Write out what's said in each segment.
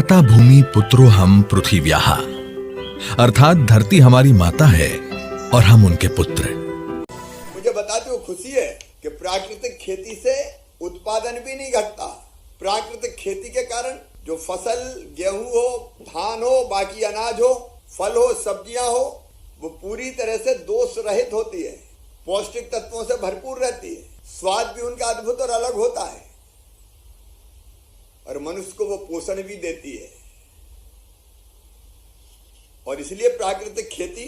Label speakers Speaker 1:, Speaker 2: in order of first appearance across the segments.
Speaker 1: माता भूमि पुत्रो हम पृथिव्याः, अर्थात धरती हमारी माता है और हम उनके पुत्र।
Speaker 2: मुझे बताते हो खुशी है कि प्राकृतिक खेती से उत्पादन भी नहीं घटता। प्राकृतिक खेती के कारण जो फसल, गेहूं हो, धान हो, बाकी अनाज हो, फल हो, सब्जियां हो, वो पूरी तरह से दोष रहित होती है, पौष्टिक तत्वों से भरपूर रहती है, स्वाद भी उनका अद्भुत और अलग होता है और मनुष्य को वो पोषण भी देती है। और इसलिए प्राकृतिक खेती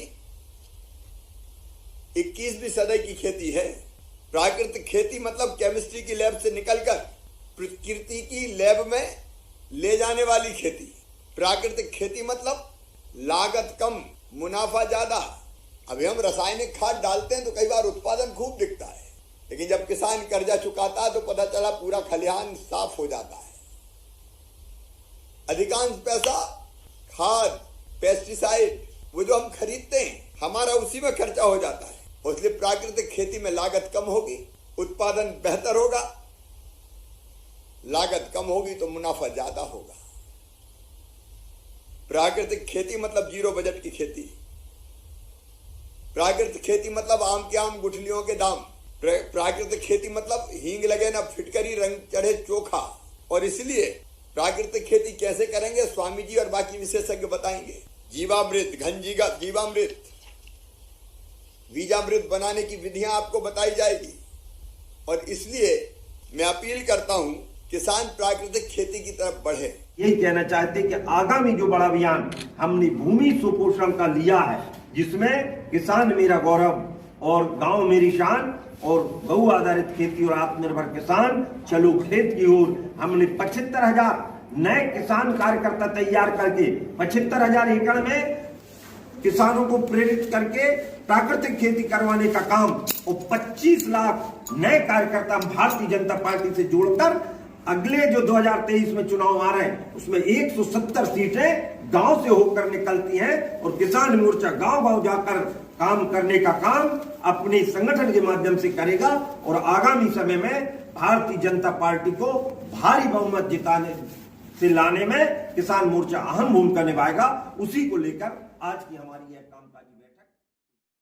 Speaker 2: 21वीं सदी की खेती है। प्राकृतिक खेती मतलब केमिस्ट्री की लैब से निकलकर प्रकृति की लैब में ले जाने वाली खेती। प्राकृतिक खेती मतलब लागत कम, मुनाफा ज्यादा। अभी हम रासायनिक खाद डालते हैं तो कई बार उत्पादन खूब दिखता है, लेकिन जब किसान कर्जा चुकाता है तो पता चला पूरा खलिहान साफ हो जाता है। अधिकांश पैसा खाद, पेस्टिसाइड, वो जो हम खरीदते हैं, हमारा उसी में खर्चा हो जाता है। इसलिए प्राकृतिक खेती में लागत कम होगी, उत्पादन बेहतर होगा। लागत कम होगी तो मुनाफा ज्यादा होगा। प्राकृतिक खेती मतलब जीरो बजट की खेती। प्राकृतिक खेती मतलब आम के आम, गुठलियों के दाम। प्राकृतिक खेती मतलब हींग लगे ना फिटकरी, रंग चढ़े चोखा। और इसलिए प्राकृतिक खेती कैसे करेंगे, स्वामी जी और बाकी विशेषज्ञ बताएंगे। जीवामृत, घन जीवामृत, बीजामृत बनाने की विधियां आपको बताई जाएगी। और इसलिए मैं अपील करता हूं, किसान प्राकृतिक खेती की तरफ बढ़े।
Speaker 3: यही कहना चाहते कि आगामी जो बड़ा अभियान हमने भूमि सुपोषण का लिया है, जिसमें किसान मेरा गौरव और गांव मेरी शान और गौ आधारित खेती और आत्मनिर्भर किसान चलो खेत की ओर, हमने 75,000 नए किसान कार्यकर्ता तैयार करके 75,000 एकड़ में किसानों को प्रेरित करके प्राकृतिक खेती करवाने का काम और 25 लाख नए कार्यकर्ता भारतीय जनता पार्टी से जोड़कर अगले जो 2023 में चुनाव आ रहे हैं उसमें 170 सीटें गांव से होकर निकलती हैं और किसान मोर्चा गांव-गांव जाकर काम करने का काम अपने संगठन के माध्यम से करेगा और आगामी समय में भारतीय जनता पार्टी को भारी बहुमत जिताने से लाने में किसान मोर्चा अहम भूमिका निभाएगा। उसी को लेकर आज की हमारी यह